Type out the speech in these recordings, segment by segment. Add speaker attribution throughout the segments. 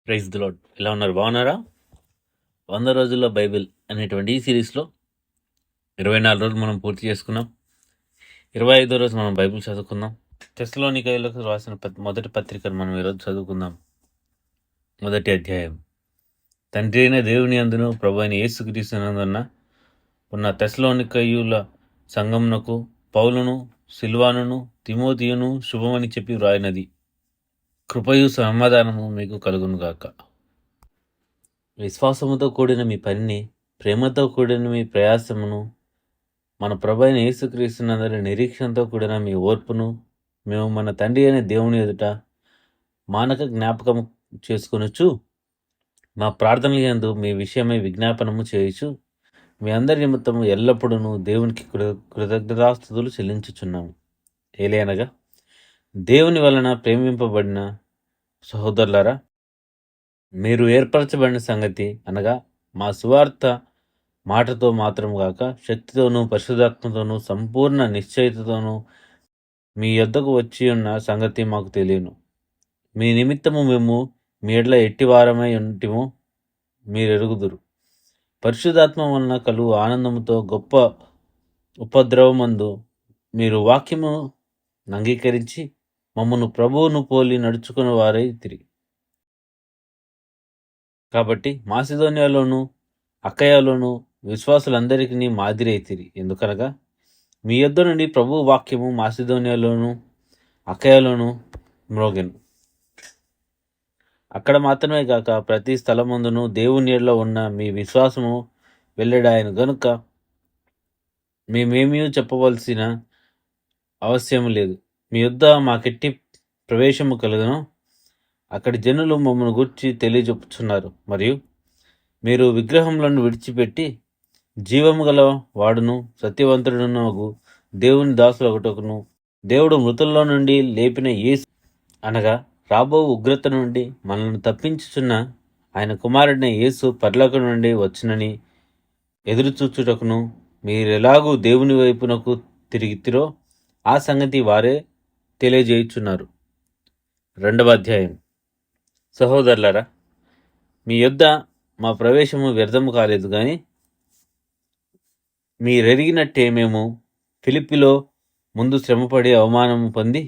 Speaker 1: Praise the lord. ఎలా ఉన్నారు? బాగున్నారా? 100 రోజుల్లో బైబిల్ అనేటువంటి ఈ సిరీస్లో 24 రోజులు మనం పూర్తి చేసుకున్నాం. 25వ రోజు మనం బైబిల్ చదువుకుందాం. తెస్సలోనికయులకు రాసిన మొదటి పత్రికను మనం ఈరోజు చదువుకుందాం. మొదటి అధ్యాయం. తండ్రి అయిన దేవుని అందును ప్రభు అయిన యేసుక్రీస్తునందున ఉన్న తెస్సలోనికయుల సంఘమునకు పౌలును, సిల్వానును, తిమోతియును శుభమని చెప్పి వ్రాయినది. కృపయు సమాధానము మీకు కలుగునుగాక. విశ్వాసముతో కూడిన మీ పనిని, ప్రేమతో కూడిన మీ ప్రయాసమును, మన ప్రభు అయిన యేసుక్రీస్తునందరి నిరీక్షణతో కూడిన మీ ఓర్పును మేము మన తండ్రి అయిన దేవుని ఎదుట మానక జ్ఞాపకం చేసుకొనొచ్చు మా ప్రార్థనల యందు మీ విషయమై విజ్ఞాపనము చేయుచు మీ అందరి నిమిత్తము ఎల్లప్పుడూ దేవునికి కృతజ్ఞతాస్తుతులు చెల్లించుచున్నాము. ఏలైనగా దేవుని వలన ప్రేమింపబడిన సహోదరులారా, మీరు ఏర్పరచబడిన సంగతి అనగా మా సువార్త మాటతో మాత్రము గాక శక్తితోనూ పరిశుద్ధాత్మతోనూ సంపూర్ణ నిశ్చయితతోనూ మీ యొద్దకు వచ్చి ఉన్న సంగతి మాకు తెలియను. మీ నిమిత్తము మేము మీ ఎడ్ల ఎట్టివారమై ఉంటిమో మీరెరుగుదురు. పరిశుద్ధాత్మ వలన కలుగు ఆనందముతో గొప్ప ఉపద్రవమందు మీరు వాక్యము అంగీకరించి మమ్మను ప్రభువును పోలి నడుచుకున్న వారై తిరిగి. కాబట్టి మాసిదోనియాలోను అక్కయలోను విశ్వాసులందరికీ మాదిరి అయితిరి. ఎందుకనగా మీ యొద్ద నుండి ప్రభు వాక్యము మాసిదోనియాలోను అక్కయలోను మ్రోగెను. అక్కడ మాత్రమే కాక ప్రతి స్థలమందును దేవుని యెడల ఉన్న మీ విశ్వాసము వెల్లడాయను గనుక మేమేమీ చెప్పవలసిన అవశ్యం లేదు. మీ యొద్ద మాకెట్టి ప్రవేశము కలుగును. అక్కడి జనులు మమ్మల్ని గురించి తెలియజెప్పుచున్నారు. మరియు మీరు విగ్రహములను విడిచిపెట్టి జీవము గల వాడును సత్యవంతుడును దేవుని దాసులగుటకును దేవుడు మృతుల్లో నుండి లేపిన యేసు అనగా రాబో ఉగ్రత నుండి మనల్ని తప్పించుచున్న ఆయన కుమారుడైన యేసు పరలోకం నుండి వచ్చునని ఎదురుచూచుటకును మీరెలాగూ దేవుని వైపునకు తిరిగితిరో ఆ సంగతి వారే తెలియజేయుచున్నారు. 2వ అధ్యాయం. సహోదరులారా, మీ యొద్ద మా ప్రవేశము వ్యర్థము కాలేదు, కానీ మీరెరిగినట్టే మేము ఫిలిప్పిలో ముందు శ్రమపడి అవమానము పొంది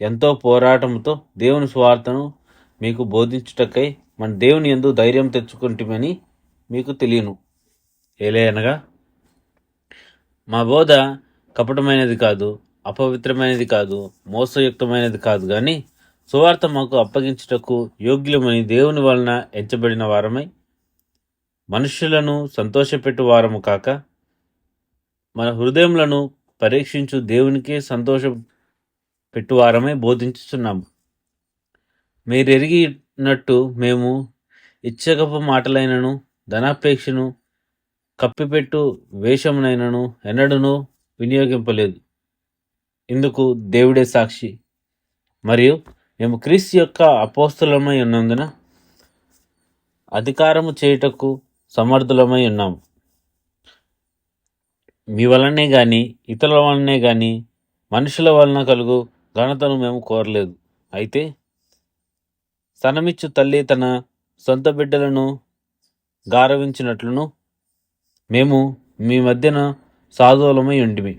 Speaker 1: ఎంతో పోరాటముతో దేవుని సువార్తను మీకు బోధించుటకై మన దేవుని యందు ధైర్యం తెచ్చుకుంటామని మీకు తెలియను. ఏలయనగా మా బోధ కపటమైనది కాదు, అపవిత్రమైనది కాదు, మోసయుక్తమైనది కాదు, కానీ సువార్త మాకు అప్పగించుటకు యోగ్యులమని దేవుని వలన ఎంచబడిన వారమై మనుష్యులను సంతోషపెట్టు వారము కాక మన హృదయములను పరీక్షించు దేవునికే సంతోష పెట్టువారమై బోధించుచున్నాము. మీరెరిగినట్టు మేము ఇచ్చగపు మాటలైనను ధనాపేక్షను కప్పిపెట్టు వేషమునైనను ఎన్నడూనూ వినియోగింపలేదు. ఇందుకు దేవుడే సాక్షి. మరియు మేము క్రీస్తు యొక్క అపోస్తలమై ఉన్నందున అధికారము చేయుటకు సమర్థులమై ఉన్నాము. మీ వలనే గాని ఇతరుల వలనే గాని మనుషుల వలన కలుగు ఘనతను మేము కోరలేదు. అయితే స్తనమిచ్చు తల్లి తన సొంత బిడ్డలను గారవించినట్లును మేము మీ మధ్యన సాధువులమై ఉంటిమి.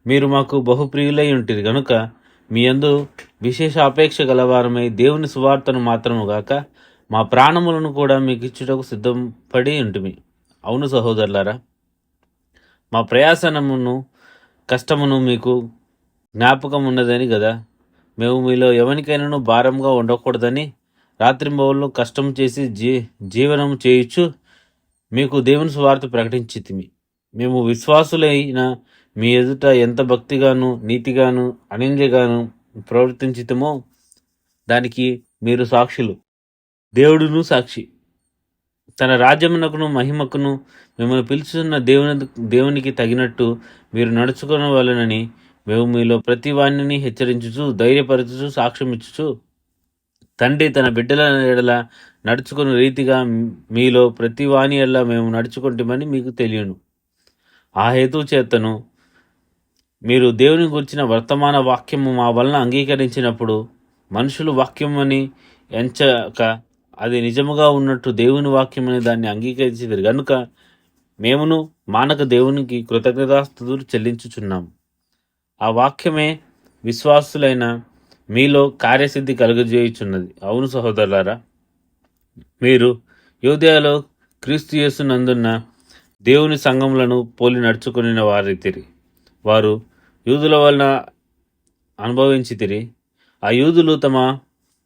Speaker 1: మీరు మాకు బహుప్రియులై ఉంటిరి గనుక మీ యందు విశేష అపేక్ష గలవారమై దేవుని సువార్తను మాత్రము గాక మా ప్రాణములను కూడా మీకు ఇచ్చుటకు సిద్ధపడి ఉంటిమి. అవును సహోదరులారా, మా ప్రయాసనమును కష్టమును మీకు జ్ఞాపకం ఉన్నదని కదా. మేము మీలో ఎవరికైనాను భారంగా ఉండకూడదని రాత్రింబవళ్ళు కష్టం చేసి జీవనం చేయుచు మీకు దేవుని సువార్త ప్రకటించితిమి. మేము విశ్వాసులైన మీ ఎదుట ఎంత భక్తిగాను నీతిగాను అనింద్యగాను ప్రవర్తించితమో దానికి మీరు సాక్షులు. దేవుడును సాక్షి. తన రాజ్యమునకును మహిమకును మిమ్మల్ని పిలుచుతున్న దేవునికి తగినట్టు మీరు నడుచుకోవాలనని మేము మీలో ప్రతి వాణిని హెచ్చరించుచు ధైర్యపరచుచు సాక్ష్యమిచ్చుచు తండ్రి తన బిడ్డల ఎడల నడుచుకున్న రీతిగా మీలో ప్రతి వాణి ఎడల మేము నడుచుకుంటామని మీకు తెలియను. ఆ హేతు చేతను మీరు దేవుని గురించిన వర్తమాన వాక్యము మా వలన అంగీకరించినప్పుడు మనుషులు వాక్యమని ఎంచక అది నిజముగా ఉన్నట్టు దేవుని వాక్యమని దాన్ని అంగీకరించేది గనుక మేమును మానక దేవునికి కృతజ్ఞతాస్తుతులు చెల్లించుచున్నాము. ఆ వాక్యమే విశ్వాసులైన మీలో కార్యసిద్ధి కలుగజేయుచున్నది. అవును సహోదరులారా, మీరు యూదయలో క్రీస్తు యేసునందున్న దేవుని సంఘములను పోలి నడుచుకుని వారైతిరి. వారు యూదుల వలన అనుభవించితిరి. ఆ యూదులు తమ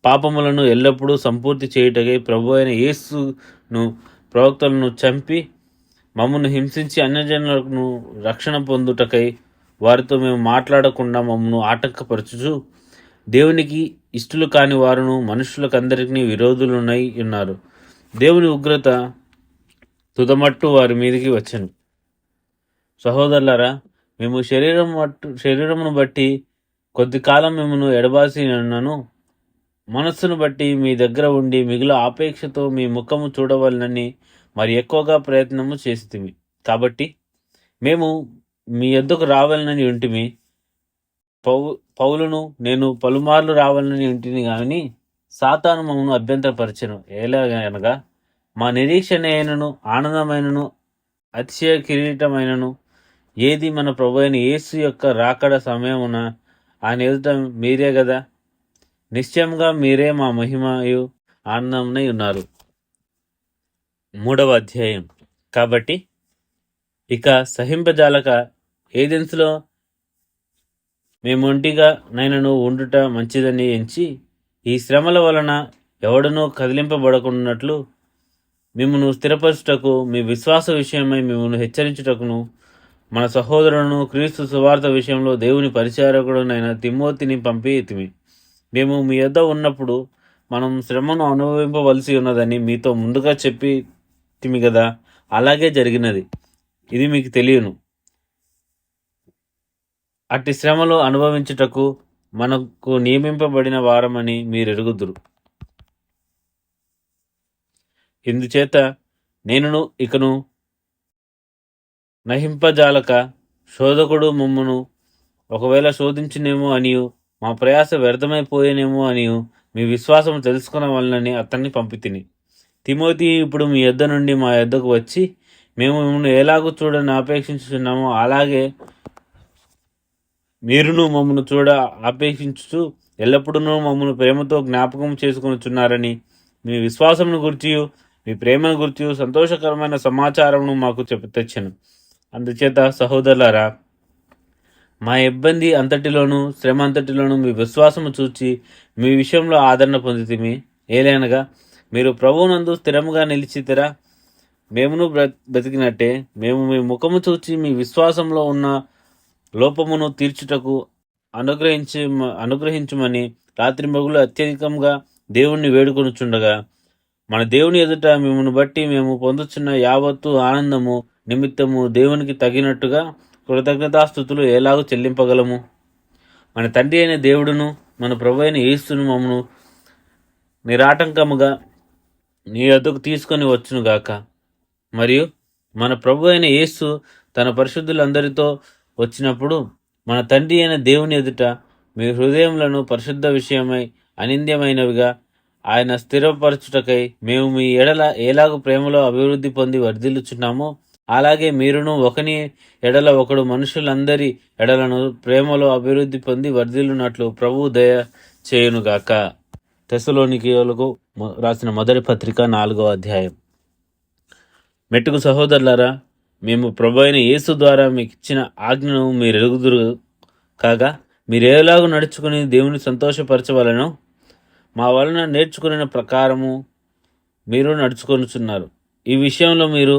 Speaker 1: పాపములను ఎల్లప్పుడూ సంపూర్తి చేయుటకై ప్రభు అయిన యేసును ప్రవక్తలను చంపి మమ్మను హింసించి అన్యజనులను రక్షణ పొందుటకై వారితో మేము మాట్లాడకుండా మమ్మను ఆటంకపరచుచు దేవునికి ఇష్టలు కాని వారును మనుషులకందరికీ విరోధులునై ఉన్నారు. దేవుని ఉగ్రత తుదమట్టు వారి మీదకి వచ్చెను. సహోదరులారా, మేము శరీరమును బట్టి కొద్ది కాలం మిమ్మను ఎడబాసి ఉన్నను, మనస్సును బట్టి మీ దగ్గర ఉండి మిగులు ఆపేక్షతో మీ ముఖము చూడవలనని మరి ఎక్కువగా ప్రయత్నము చేసితిమి. కాబట్టి మేము మీ యొద్దకు రావాలని ఉంటిమి. పౌలును నేను పలుమార్లు రావాలని ఉంటిని కానీ సాతాను మమ్మను అభ్యంతరపరచెను. ఎలాగనగా మా నిరీక్షణ అయినను ఆనందమైనను అతిశయ కిరీటమైనను ఏది మన ప్రభు అయిన యేసు యొక్క రాకడ సమయమున ఆయన ఎదుట మీరే కదా. నిశ్చయంగా మీరే మా మహిమయు ఆనందమునై ఉన్నారు. 3వ అధ్యాయం. కాబట్టి ఇక సహింపజాలక ఏదెన్సులో మేమొంటిగా నైనను ఉండుట మంచిదని ఎంచి ఈ శ్రమల వలన ఎవడనూ కదిలింపబడకున్నట్లు మిమ్మను స్థిరపరచుటకు మీ విశ్వాస విషయమై మిమ్మల్ని హెచ్చరించుటకును మన సహోదరులను క్రీస్తు సువార్త విషయంలో దేవుని పరిచారకుడునైన తిమోతిని పంపితిమి. మేము మీ యొద్ద ఉన్నప్పుడు మనం శ్రమను అనుభవింపవలసి ఉన్నదని మీతో ముందుగా చెప్పితిమి కదా. అలాగే జరిగినది. ఇది మీకు తెలియను. అట్టి శ్రమలు అనుభవించుటకు మనకు నియమింపబడిన వారమని మీరెరుగుదురు. ఇందుచేత నేనును ఇకను నహింపజాలక శోధకుడు మమ్మను ఒకవేళ శోధించినేమో అనియు మా ప్రయాస వ్యర్థమైపోయేనేమో అనియు మీ విశ్వాసం తెలుసుకునవలనని అతన్ని పంపితిని. తిమోతి ఇప్పుడు మీ యొద్ద నుండి మా యొద్దకు వచ్చి మేము మిమ్మల్ని ఎలాగూ చూడని ఆపేక్షించుచున్నామో అలాగే మీరును మమ్మను చూడ ఆపేక్షించుచు ఎల్లప్పుడూ మమ్మల్ని ప్రేమతో జ్ఞాపకం చేసుకొనుచున్నారని మీ విశ్వాసమును గురించి మీ ప్రేమను గురించి సంతోషకరమైన సమాచారమును మాకు తెచ్చెను. అందుచేత సహోదరులారా, మా ఇబ్బంది అంతటిలోనూ శ్రమ అంతటిలోనూ మీ విశ్వాసము చూచి మీ విషయంలో ఆదరణ పొందితిమి. ఏలైనగా మీరు ప్రభువునందు స్థిరముగా నిలిచితిరా. మేమును బ్రతికినట్టే మేము మీ ముఖము చూచి మీ విశ్వాసంలో ఉన్న లోపమును తీర్చుటకు అనుగ్రహించుమని రాత్రింబగులు అత్యధికంగా దేవుణ్ణి వేడుకొనుచుండగా మన దేవుని ఎదుట మిమ్మల్ని బట్టి మేము పొందుచున్న యావత్తు ఆనందము నిమిత్తము దేవునికి తగినట్టుగా కృతజ్ఞతాస్తుతులు ఎలాగూ చెల్లింపగలము. మన తండ్రి అయిన దేవుడును మన ప్రభు అయిన యేసును మమ్మను నిరాటంకముగా నీ వద్దకు తీసుకొని వచ్చునుగాక. మరియు మన ప్రభు అయిన యేసు తన పరిశుద్ధులందరితో వచ్చినప్పుడు మన తండ్రి అయిన దేవుని ఎదుట మీ హృదయములను పరిశుద్ధ విషయమై అనింద్యమైనవిగా ఆయన స్థిరపరచుటకై మేము మీ ఎడల ఎలాగూ ప్రేమలో అభివృద్ధి పొంది వర్ధిల్లుచున్నామో అలాగే మీరును ఒకని ఎడల ఒకడు మనుషులందరి ఎడలను ప్రేమలో అభివృద్ధి పొంది వర్ధిల్లునట్లు ప్రభువు దయ చేయునుగాక. తెస్సలోనికీయులకు రాసిన మొదటి పత్రిక 4వ అధ్యాయం. మెట్టుకు సహోదరులారా, మేము ప్రభు అయిన యేసు ద్వారా మీకు ఇచ్చిన ఆజ్ఞను మీరు ఎరుగుదురు కాగా మీరు ఎలాగూ నడుచుకుని దేవుని సంతోషపరచవలనో మా వలన నేర్చుకున్న ప్రకారము మీరు నడుచుకొనుచున్నారు. ఈ విషయంలో మీరు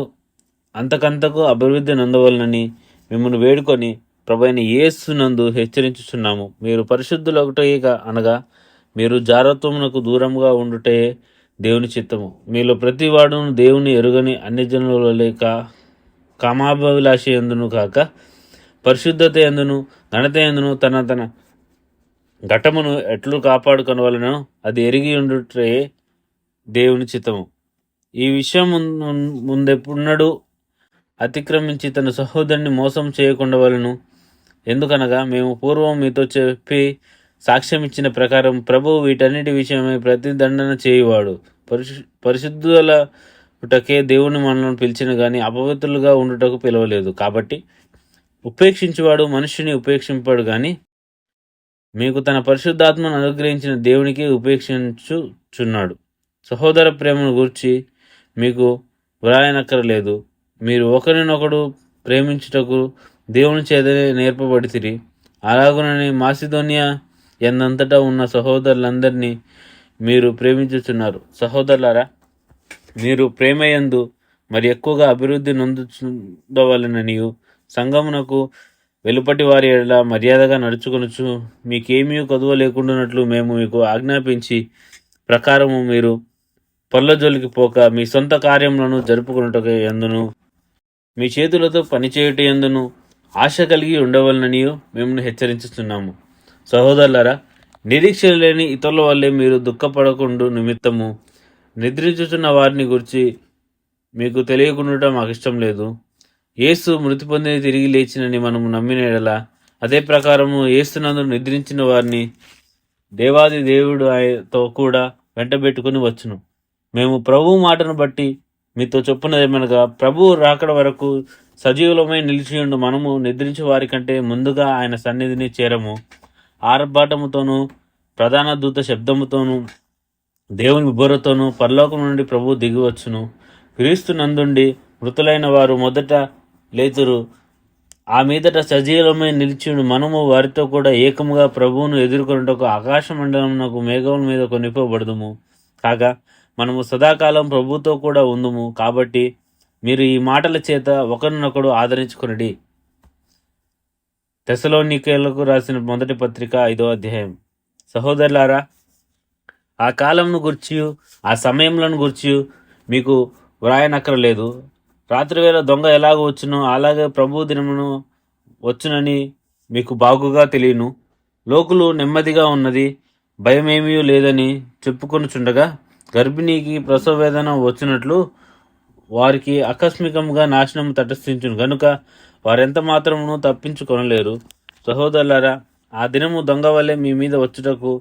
Speaker 1: అంతకంతకు అభివృద్ధి నందవలనని మిమ్మల్ని వేడుకొని ప్రభు అయిన యేసు నందు హెచ్చరించుచున్నాము. మీరు పరిశుద్ధులొకటేక అనగా మీరు జారత్వమునకు దూరంగా ఉండుటే దేవుని చిత్తము. మీలో ప్రతి వాడును దేవుని ఎరుగని అన్యజనుల లేక కామాభిలాషి ఎందును కాక పరిశుద్ధత ఎందును ఘనత ఎందును తన ఘటమును ఎట్లు కాపాడుకొనవలనో అది ఎరిగి ఉండుటే దేవుని చిత్తము. ఈ విషయం ముందెప్పుడున్నడు అతిక్రమించి తన సహోదరుని మోసం చేయకుండవలను. ఎందుకనగా మేము పూర్వం మీతో చెప్పి సాక్ష్యం ఇచ్చిన ప్రకారం ప్రభువు వీటన్నిటి విషయమై ప్రతిదండన చేయువాడు. పరిశుద్ధులకే దేవుని మనల్ని పిలిచిన గాని అపవిత్రులుగా ఉండుటకు పిలవలేదు. కాబట్టి ఉపేక్షించువాడు మనుష్యుని ఉపేక్షింపడు గాని మీకు తన పరిశుద్ధాత్మను అనుగ్రహించిన దేవునికి ఉపేక్షించుచున్నాడు. సహోదర ప్రేమను గూర్చి మీకు వ్రాయనక్కరలేదు. మీరు ఒకరినొకడు ప్రేమించుటకు దేవుని చేతనే నేర్పబడితిరి. అలాగునని మాసిదోనియా ఎందంతటా ఉన్న సహోదరులందరినీ మీరు ప్రేమించుచున్నారు. సహోదరులారా, మీరు ప్రేమయందు మరి ఎక్కువగా అభివృద్ధి నొందుచుండవలెననియు సంఘమునకు వెలుపటి వారి ఎడల మర్యాదగా నడుచుకొనుచు మీకేమీ కొదువ లేకుండానట్లు మేము మీకు ఆజ్ఞాపించి ప్రకారము మీరు పనుల జోలికి పోక మీ సొంత కార్యములను జరుపుకున్నటకు ఎందును మీ చేతులతో పనిచేయుట ఎందును ఆశ కలిగి ఉండవలననియు మిమ్మల్ని హెచ్చరించుతున్నాము. సహోదరులారా, నిరీక్షణ లేని ఇతరుల వల్లే మీరు దుఃఖపడకుండు నిమిత్తము నిద్రించుచున్న వారిని గురించి మీకు తెలియకుండా మాకు ఇష్టం లేదు. యేసు మృతి పొంది తిరిగి లేచినని మనము నమ్మిన ఎడల అదే ప్రకారము యేసునందు నిద్రించిన వారిని దేవాది దేవుడు ఆయనతో కూడా వెంటబెట్టుకుని వచ్చును. మేము ప్రభువు మాటను బట్టి మీతో చెప్పున్నదేమనగా, ప్రభువు రాకడ వరకు సజీవులమై నిలిచియుండు మనము నిద్రించే వారి కంటే ముందుగా ఆయన సన్నిధిని చేరము. ఆర్భాటముతోనూ ప్రధాన దూత శబ్దముతోనూ దేవుని బుర్రతోనూ పరలోకం నుండి ప్రభువు దిగివచ్చును. క్రీస్తు నందుండి మృతులైన వారు మొదట లేతురు. ఆ మీదట సజీవమై నిలిచియుండు మనము వారితో కూడా ఏకముగా ప్రభువును ఎదుర్కొనుటకు ఆకాశ మండలమునకు మేఘముల మీద కొనిపోబడదుము. కాగా మనము సదాకాలం ప్రభువుతో కూడా ఉందుము. కాబట్టి మీరు ఈ మాటల చేత ఒకరినొకడు ఆదరించుకొనుడి. తెస్సలోనికీయులకు రాసిన మొదటి పత్రిక 5వ అధ్యాయం. సహోదరులారా, ఆ కాలంను గూర్చియు ఆ సమయములను గూర్చియు మీకు వ్రాయనక్కరలేదు. రాత్రివేళ దొంగ ఎలాగ వచ్చునో అలాగే ప్రభు దినమును వచ్చునని మీకు బాగుగా తెలియను. లోకులు నెమ్మదిగా ఉన్నది, భయమేమీ లేదని చెప్పుకొనుచుండగా గర్భిణీకి ప్రసవ వేదన వచ్చినట్లు వారికి ఆకస్మికంగా నాశనం తటస్థించును గనుక వారెంత మాత్రమును తప్పించుకొనలేరు. సహోదరులారా, ఆ దినము దొంగ వల్లే మీ మీద వచ్చుటకు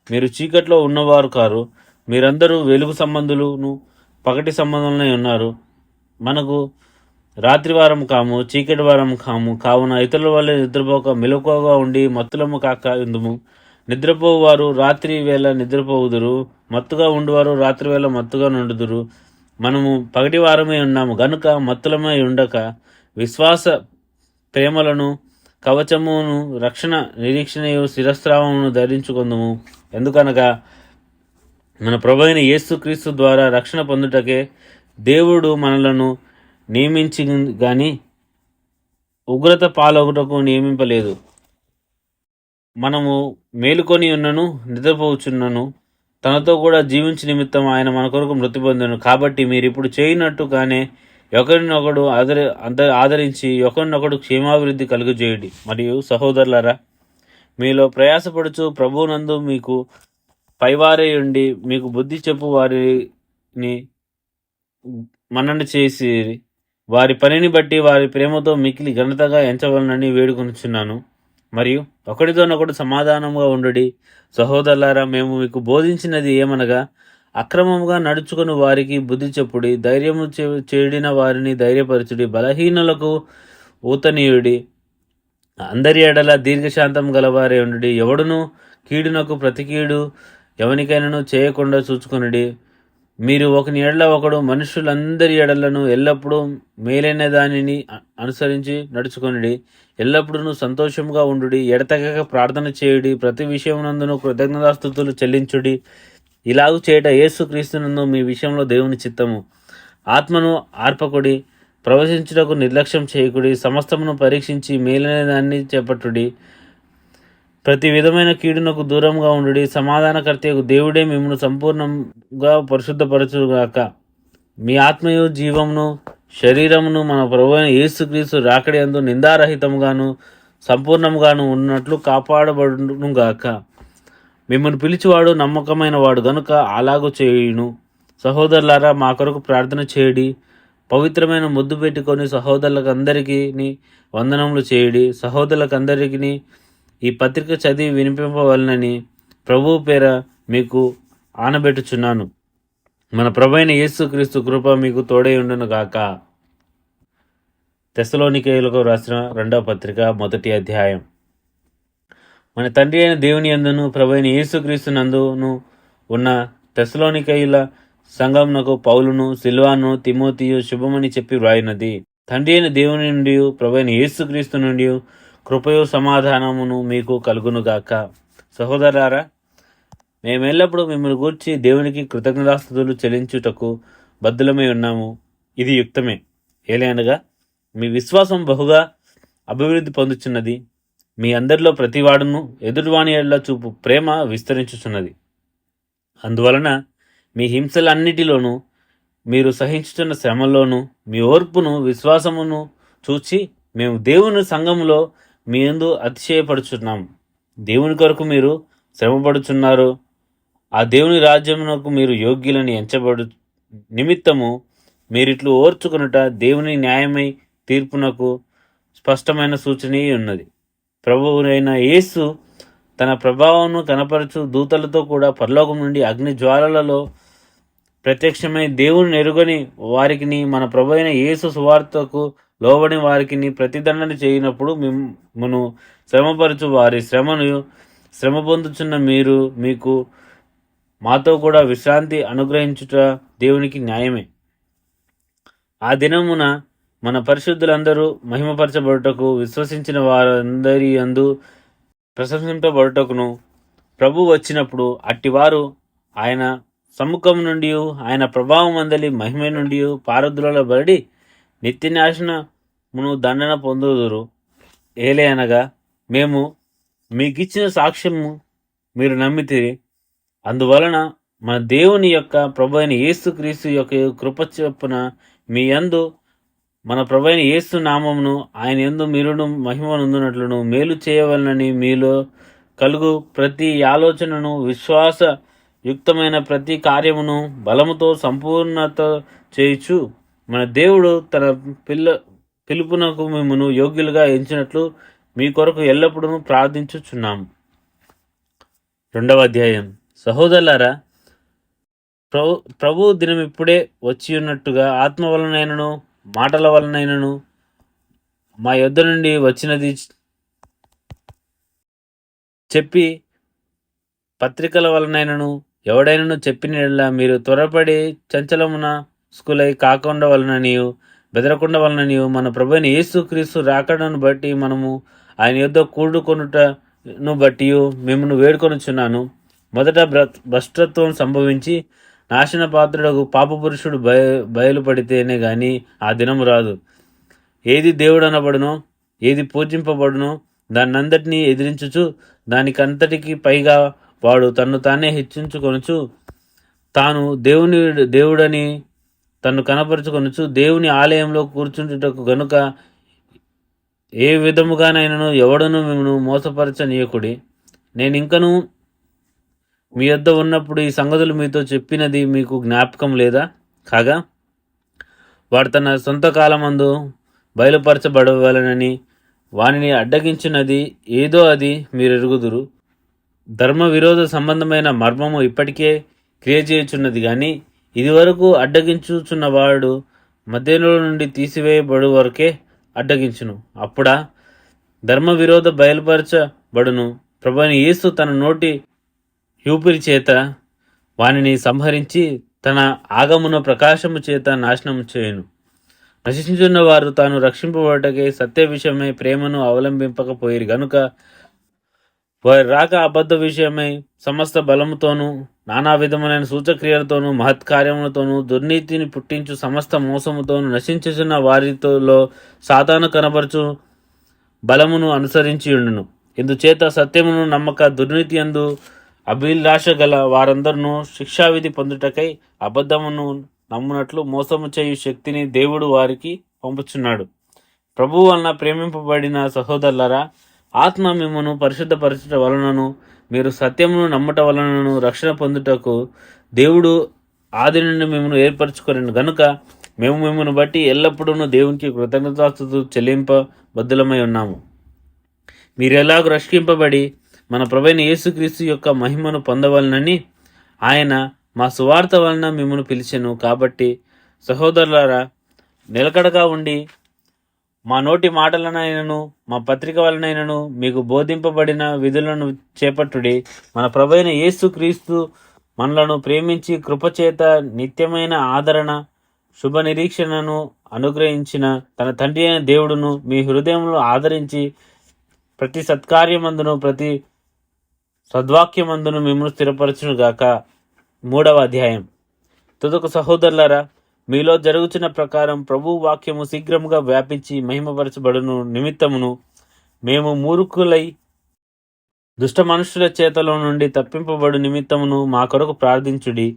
Speaker 1: మీరు చీకట్లో ఉన్నవారు కారు. మీరందరూ వెలుగు సంబంధులను పగటి సంబంధులనే ఉన్నారు. మనకు రాత్రి వారం కాము, చీకటి వారం కాము. కావున ఇతరుల వల్లే నిద్రపోక మెలకువగా ఉండి మత్తులము కాక ఉందుము. నిద్రపోవువారు రాత్రి వేళ నిద్రపోవుదురు, మత్తుగా ఉండువారు రాత్రి వేళ మత్తుగా నుండుదురు. మనము పగటి వారమే ఉన్నాము గనుక మత్తులమై ఉండక విశ్వాస ప్రేమలను కవచమును రక్షణ నిరీక్షణయు శిరస్త్రావమును ధరించుకుందుము. ఎందుకనగా మన ప్రభువైన యేసుక్రీస్తు ద్వారా రక్షణ పొందుటకే దేవుడు మనలను నియమించి గాని ఉగ్రత పాలొగుటకు నియమింపలేదు. మనము మేలుకొని ఉన్నను నిద్రపోవచ్చున్నను తనతో కూడా జీవించి నిమిత్తం ఆయన మన కొరకు మృతి పొందెను. కాబట్టి మీరిప్పుడు చేయనట్టుగానే ఒకరినొకడు ఆదరించి ఒకరినొకడు క్షేమాభివృద్ధి కలుగజేయండి. మరియు సహోదరులారా, మీలో ప్రయాసపడుచు ప్రభువునందు మీకు పైవారే ఉండి మీకు బుద్ధి చెప్పు వారిని మన్నన చేసి వారి పనిని బట్టి వారి ప్రేమతో మికిలి ఘనతగా ఎంచవలనని వేడుకొనుచున్నాను. మరియు ఒకడితోనొకడు సమాధానంగా ఉండుడి. సహోదరులారా, మేము మీకు బోధించినది ఏమనగా, అక్రమముగా నడుచుకుని వారికి బుద్ధి చెప్పుడి, ధైర్యము చేడిన వారిని ధైర్యపరచుడి, బలహీనులకు ఊతనీయుడి, అందరి ఎడల దీర్ఘశాంతం గలవారే ఉండుడి. ఎవడును కీడునకు ప్రతి కీడు ఎవనికైనాను చేయకుండా చూచుకొనుడి. మీరు ఒకని ఎడల ఒకడు మనుషులందరి ఎడలను ఎల్లప్పుడూ మేలైన దానిని అనుసరించి నడుచుకొనుడి. ఎల్లప్పుడూ సంతోషంగా ఉండుడి, ఎడతెగక ప్రార్థన చేయుడి, ప్రతి విషయమునందును కృతజ్ఞతాస్తుతులు చెల్లించుడి. ఇలాగు చేయట యేసుక్రీస్తునందు మీ విషయంలో దేవుని చిత్తము. ఆత్మను ఆర్పకుడి, ప్రవశించుటకు నిర్లక్ష్యం చేయకుడి, సమస్తమును పరీక్షించి మేలైన దాన్ని చేపట్టుడి. ప్రతి విధమైన కీడునకు దూరంగా ఉండుడి. సమాధానకర్తయగు దేవుడే మిమ్మల్ని సంపూర్ణంగా పరిశుద్ధపరచుగాక. మీ ఆత్మయు జీవమును శరీరమును మన ప్రభువైన యేసుక్రీస్తు రాకడయందు నిందారహితముగాను సంపూర్ణముగాను ఉన్నట్లు కాపాడబడునుగాక. మిమ్మల్ని పిలిచివాడు నమ్మకమైన వాడు గనుక అలాగూ చేయును. సహోదరులారా, మా కొరకు ప్రార్థన చేయడి. పవిత్రమైన ముద్దు పెట్టుకొని సహోదరులకు అందరికీ వందనములు చేయుడి. సహోదరులకు అందరికీ ఈ పత్రిక చదివి వినిపింపవలనని ప్రభువు పేర మీకు ఆనబెట్టుచున్నాను. మన ప్రభువైన యేసుక్రీస్తు కృప మీకు తోడై ఉండును గాక. తెస్సలోనికయులకు రాసిన 2వ పత్రిక 1వ అధ్యాయం. మన తండ్రి అయిన దేవుని యందును ప్రభువైన యేసుక్రీస్తు నందును ఉన్న తెస్సలోనికయుల సంఘమునకు పౌలును సిల్వాను తిమోతియు శుభమని చెప్పి వ్రాయినది. తండ్రి అయిన దేవుని నుండి ప్రభువైన యేసుక్రీస్తు నుండి కృపయు సమాధానమును మీకు కలుగునుగాక. సహోదరులారా, మేమెల్లప్పుడూ మిమ్మల్ని గూర్చి దేవునికి కృతజ్ఞతాస్తుతులు చెల్లించుటకు బద్ధులమై ఉన్నాము. ఇది యుక్తమే. ఏలైనగా మీ విశ్వాసం బహుగా అభివృద్ధి పొందుచున్నది. మీ అందరిలో ప్రతివాడును ఎదుటివాని ఎడల చూపు ప్రేమ విస్తరించుచున్నది. అందువలన మీ హింసలన్నిటిలోనూ మీరు సహించుతున్న శ్రమల్లోనూ మీ ఓర్పును విశ్వాసమును చూచి మేము దేవుని సంఘములో మీ యందు అతిశయపడుచున్నాము. దేవుని కొరకు మీరు శ్రమపడుచున్నారు. ఆ దేవుని రాజ్యమునకు మీరు యోగ్యులని ఎంచబడు నిమిత్తము మీరిట్లు ఓర్చుకునుట దేవుని న్యాయమై తీర్పునకు స్పష్టమైన సూచన ఉన్నది. ప్రభువునైన యేసు తన ప్రభావమును కనపరచు దూతలతో కూడా పరలోకం నుండి అగ్ని జ్వాలలలో ప్రత్యక్షమై దేవుని ఎరుగని వారికిని మన ప్రభు అయిన యేసు సువార్తకు లోబడి వారికిని ప్రతిదండన చేయనప్పుడు మిమ్మను శ్రమపరచు వారి శ్రమ పొందుచున్న మీకు మాతో కూడా విశ్రాంతి అనుగ్రహించుట దేవునికి న్యాయమే. ఆ దినమున మన పరిశుద్ధులందరూ మహిమపరచబడుటకు విశ్వసించిన వారందరి యందు ప్రశంసింపబడుటకును ప్రభు వచ్చినప్పుడు అట్టివారు ఆయన సముఖం నుండి ఆయన ప్రభావం అందలి మహిమ నుండి పారద్రోలబడి నిత్యనాశనమును దండన పొందుదురు. ఏలే అనగా మేము మీకిచ్చిన సాక్ష్యము మీరు నమ్మితిరి. అందువలన మన దేవుని యొక్క ప్రభు అయిన యేసుక్రీస్తు యొక్క కృప చొప్పున మీ యందు మన ప్రభు అయిన యేసు నామమును ఆయన యందు మీరును మహిమ నొందునట్లును మేలు చేయవలనని మీలో కలుగు ప్రతి ఆలోచనను విశ్వాస యుక్తమైన ప్రతి కార్యమును బలముతో సంపూర్ణత చేయుచు మన దేవుడు తన పిలుపునకు మిమ్మను యోగ్యులుగా ఎంచినట్లు మీ కొరకు ఎల్లప్పుడూ ప్రార్థించుచున్నాము. 2వ అధ్యాయం. సహోదరులారా, ప్రభు దినం ఇప్పుడే వచ్చి ఉన్నట్టుగా ఆత్మ వలనైనను మాటల వలనైనను మా యొద్ద నుండి వచ్చినది చెప్పి పత్రికల వలనైనను ఎవడైనను చెప్పిన మీరు త్వరపడి చంచలమున స్కులై కాకుండా వలననియు బెదరకుండా వలననియు మన ప్రభువైన యేసుక్రీస్తు రాకడను బట్టి మనము ఆయన యొద్ద కూడుకొనుటను బట్టి మిమ్మల్ని వేడుకొనుచున్నాను. మొదట భ్రష్టత్వం సంభవించి నాశన పాత్రుడకు పాపపురుషుడు బయలుపడితేనే గాని ఆ దినము రాదు. ఏది దేవుడు అనబడునో ఏది పూజింపబడునో దాన్నంతటినీ ఎదిరించుచు దానికంతటికి పైగా వాడు తన్ను తానే హెచ్చించుకొనుచు తాను దేవుడని తన్ను కనపరుచుకొనుచు దేవుని ఆలయంలో కూర్చుంటుటకు గనుక ఏ విధముగానైనను ఎవడను మిమ్మను మోసపరచనీయకుడి. నేను ఇంకను మీ యొద్ద ఉన్నప్పుడు ఈ సంగతులు మీతో చెప్పినది మీకు జ్ఞాపకం లేదా? కాగా వాడు తన సొంత కాలమందు బయలుపరచబడవలనని వానిని అడ్డగించినది ఏదో అది మీరు ఎరుగుదురు. ధర్మ విరోధ సంబంధమైన మర్మము ఇప్పటికే క్రియ చేయుచున్నది కానీ ఇదివరకు అడ్డగించుచున్నవాడు మధ్యలో నుండి తీసివేయబడు వరకే అడ్డగించును. అప్పుడా ధర్మ విరోధ బయలుపరచబడును. ప్రభువైన యేసు తన నోటి యూపిరి చేత వానిని సంహరించి తన ఆగమున ప్రకాశము చేత నాశనము చేయును. నశించున్న వారు తాను రక్షింపబడటకే సత్య విషయమై ప్రేమను అవలంబింపకపోయిరు గనుక వారి రాక అబద్ధ విషయమై సమస్త బలముతోనూ నానా విధములైన సూచక్రియలతోనూ మహత్కార్యములతోనూ దుర్నీతిని పుట్టించు సమస్త మోసముతోనూ నశించుచున్న వారితో సాతాను కనపరచు బలమును అనుసరించి ఉండును. ఇందుచేత సత్యమును నమ్మక దుర్నీతి యందు అభిలాష గల వారందరూ శిక్షావిధి పొందుటకై అబద్ధమును నమ్మునట్లు మోసము చేయు శక్తిని దేవుడు వారికి పంపుచున్నాడు. ప్రభువు వలన ప్రేమింపబడిన సహోదరులారా, ఆత్మ మిమ్మను పరిశుద్ధపరచుట వలనను మీరు సత్యమును నమ్మట వలనను రక్షణ పొందుటకు దేవుడు ఆది నుండి మిమ్మను ఏర్పరచుకొనిను గనుక మేము మిమ్మను బట్టి ఎల్లప్పుడూ దేవునికి కృతజ్ఞతాస్తుతులు చెల్లింపబద్ధులమై ఉన్నాము. మీరెలాగూ రక్షింపబడి మన ప్రభువైన యేసుక్రీస్తు యొక్క మహిమను పొందవలనని ఆయన మా సువార్త వలన మిమ్మల్ని పిలిచెను. కాబట్టి సహోదరులారా, నిలకడగా ఉండి మా నోటి మాటలనైనను మా పత్రిక వలనైనను మీకు బోధింపబడిన విధులను చేపట్టుడి. మన ప్రభువైన యేసు క్రీస్తు మనలను ప్రేమించి కృపచేత నిత్యమైన ఆదరణ శుభ నిరీక్షణను అనుగ్రహించిన తన తండ్రి అయిన దేవుడును మీ హృదయంలో ఆదరించి ప్రతి సత్కార్యమందును ప్రతి సద్వాక్యమందును మిమ్మల్ని స్థిరపరచును గాక. 3వ అధ్యాయం. తుదకు సహోదరులారా, మీలో జరుగుతున్న ప్రకారం ప్రభు వాక్యము శీఘ్రముగా వ్యాపించి మహిమపరచబడును నిమిత్తమును మేము మూర్ఖులై దుష్ట మనుషుల చేతలో నుండి తప్పింపబడు నిమిత్తమును మా కొరకు ప్రార్థించుడి.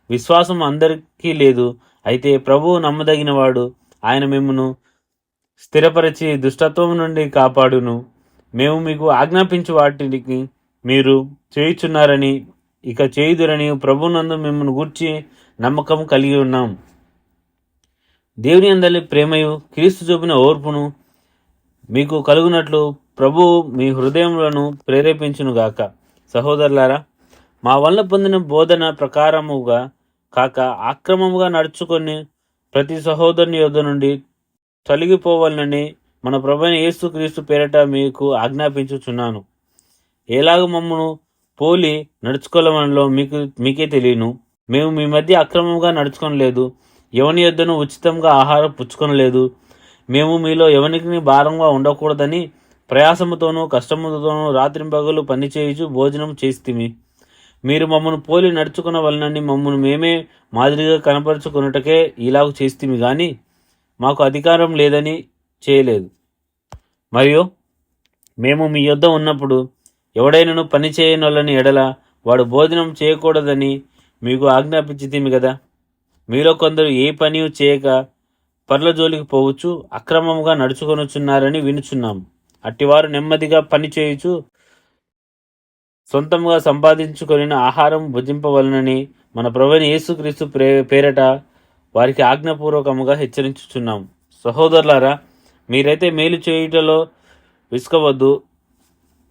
Speaker 1: విశ్వాసం అందరికీ లేదు, అయితే ప్రభువు నమ్మదగినవాడు. ఆయన మిమ్మును స్థిరపరిచి దుష్టత్వం నుండి కాపాడును. మేము మీకు ఆజ్ఞాపించు వాటికి మీరు చేయుచున్నారని ఇక చేయుదురని ప్రభునందు మిమ్మల్ని గూర్చి నమ్మకం కలిగి ఉన్నాం. దేవుని అందరి ప్రేమయు క్రీస్తు చూపిన ఓర్పును మీకు కలుగునట్లు ప్రభువు మీ హృదయములను ప్రేరేపించునుగాక. సహోదరులారా, మా వల్ల పొందిన బోధన ప్రకారముగా కాక అక్రమముగా నడుచుకొని ప్రతి సహోదరుని యొద్ద నుండి తొలగిపోవాలని మన ప్రభువైన యేసు క్రీస్తు పేరట మీకు ఆజ్ఞాపించుచున్నాను. ఎలాగ మమ్మను పోలి నడుచుకోవాలనలో మీకే తెలియను. మేము మీ మధ్య అక్రమంగా నడుచుకొనలేదు, ఎవని యొద్దను ఉచితంగా ఆహారం పుచ్చుకొనలేదు. మేము మీలో ఎవరికి భారంగా ఉండకూడదని ప్రయాసముతోనూ కష్టముతోనూ రాత్రింపగలు పనిచేయుచు భోజనం చేస్తిమి. మీరు మమ్మను పోలి నడుచుకున్న వలనని మమ్మను మేమే మాదిరిగా కనపరుచుకున్నటకే ఇలాగ చేస్తిమి గాని మాకు అధికారం లేదని చేయలేదు. మరియు మేము మీ యొద్ద ఉన్నప్పుడు ఎవడైనను పని చేయనొల్లని ఎడల వాడు భోజనం చేయకూడదని మీకు ఆజ్ఞాపించితిమి కదా. మీలో కొందరు ఏ పని చేయక పర్ల జోలికి పోవచ్చు అక్రమముగా నడుచుకొనుచున్నారని వినుచున్నాం. అట్టివారు నెమ్మదిగా పని చేయుచు సొంతంగా సంపాదించుకొనిన ఆహారం భుజింపవలనని మన ప్రభువైన యేసుక్రీస్తు పేరట వారికి ఆజ్ఞాపూర్వకముగా హెచ్చరించుచున్నాం. సహోదరులారా, మీరైతే మేలు చేయుటలో విసుకవద్దు.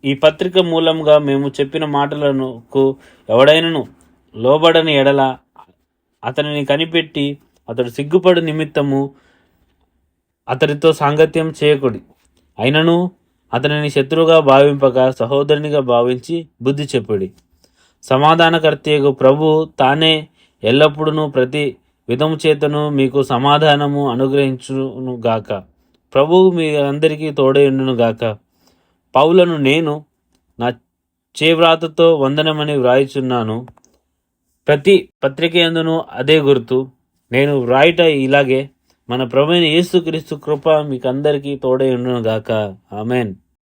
Speaker 1: ఈ పత్రిక మూలంగా మేము చెప్పిన మాటలకు ఎవడైనను లోబడని ఎడల అతనిని కనిపెట్టి అతడు సిగ్గుపడు నిమిత్తము అతడితో సాంగత్యం చేయకుడి. అయినను అతనిని శత్రువుగా భావింపక సహోదరునిగా భావించి బుద్ధి చెప్పుడి. సమాధానకర్తయగు ప్రభు తానే ఎల్లప్పుడూ ప్రతి విధము చేతను మీకు సమాధానము అనుగ్రహించును గాక. ప్రభువు మీ అందరికీ తోడైండును గాక. పౌలను నేను నా చేవ్రాతతో వందనమని వ్రాయిచున్నాను. ప్రతి పత్రిక యందును అదే గుర్తు. నేను వ్రాయుట ఇలాగే. మన ప్రభువైన యేసుక్రీస్తు కృప మీకందరికీ తోడై ఉండును గాక. ఆమెన్.